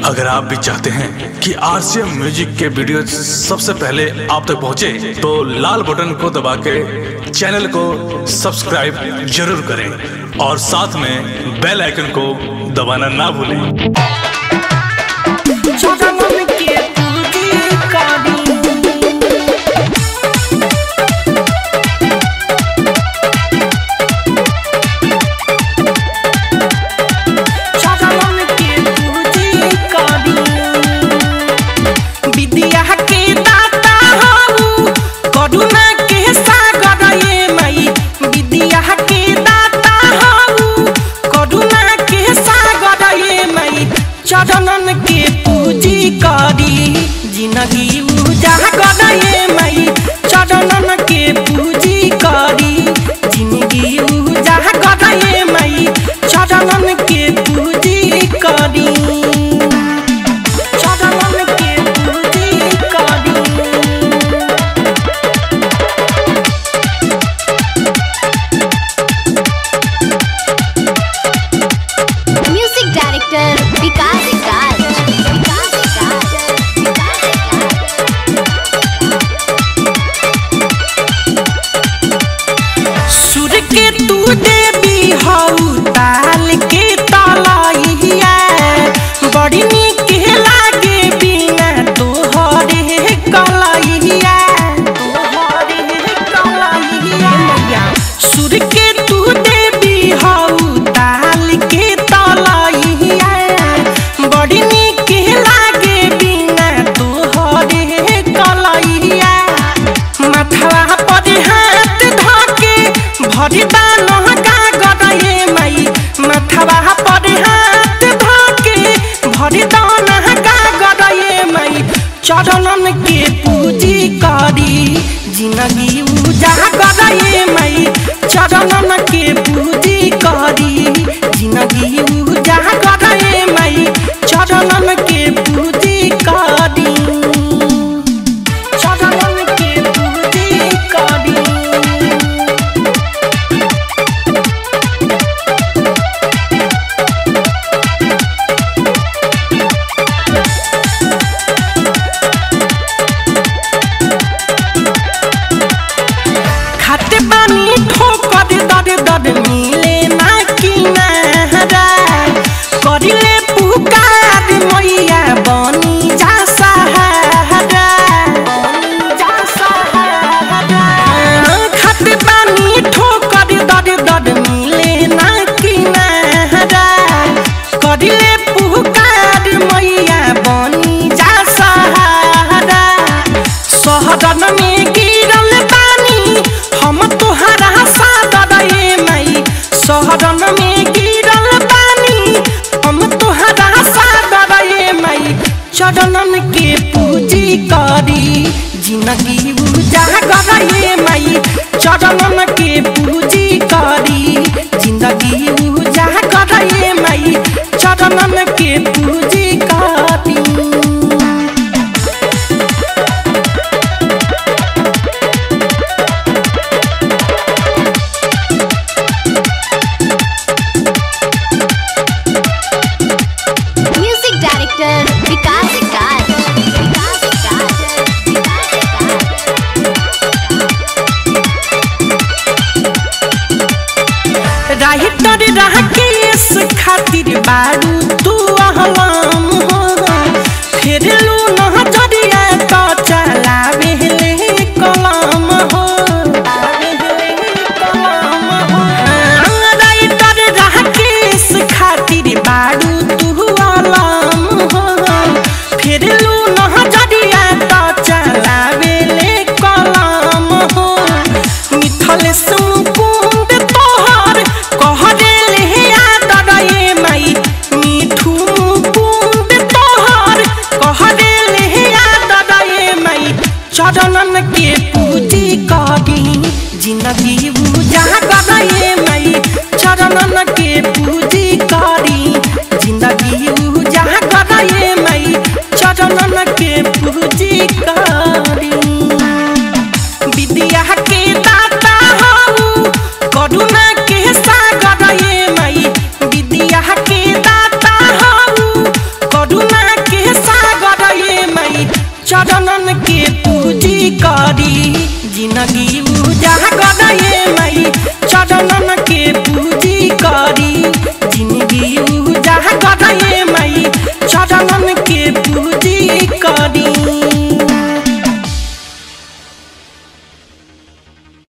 अगर आप भी चाहते हैं कि आरसीएम म्यूजिक के वीडियो सबसे पहले आप तक पहुंचे, तो लाल बटन को दबा के चैनल को सब्सक्राइब जरूर करें और साथ में बेल आइकन को दबाना ना भूलें। चरणन के पूजी करी जिंदगी उजाह गए मई, चरणन के पूजी करी जिंदगी उजाह गए मई, चरणन के पूजी करी, चरणन के पूजी करी। म्यूजिक डायरेक्टर विकास के तू देवी हऊ ताल के तलैया, बड़ी नीक लागे बिना तोहरे कलैया, तोहरे कलैया। सुर के तू देवी हऊ ताल के तलैया, बड़ी नीक लागे बिना तोहरे कलैया। माथवा पर हाथ धके भरी दान गए मई, माथवा पर हाथ धके भरी दान गए मई, चरणन के पूजी करी जिंदगी उजाह गए मई, चरणन के पूजी करी जिंदगी उजाह गए मई, चरणन के पूजी करी, चरणन के पूजी करी। खाते पानी ठोकर दर मिले ना किनारा, करिले पुकार मैया बनी जा सहारा, बनी जा सहारा। खाते पानी ठोकर दर मिले ना किनारा, करिले पुकार मैया बनी जा सहारा। शहरन में गिरल हम तोहरा सादे मई, शहरन में गिरल बानी हम तोहरा सादे मई, चरणन के पूजी करी जिंदगी उजाह गए मई, चरणन के पूजी करी जिंदगी उजाह गए मई, चरणन के पूजी करी। राहितर राकेश खातिर बारू तू अहलाम हो, फिर लू नजरिया तो चलावे ले कलम हो, राहितर राकेश खातिर बारू तू अहलाम हो, फिर लू नजरिया तो चलावे ले कलम हो। मिथल सुकुंद तोहर कहरे ले आदरे मई, मीठू मुकुंद तोहर कहरे ले आदरे मई, चरणन के पूजी करी जिंदगी उजाह गए मई, चरणन के पूजी करी जिंदगी उजाह गए मई, चरणन के पूजी करी। विद्या के दाता हऊ करुणा के सागर मई, विद्या के दाता हऊ करुणा चरणन के पूजी करी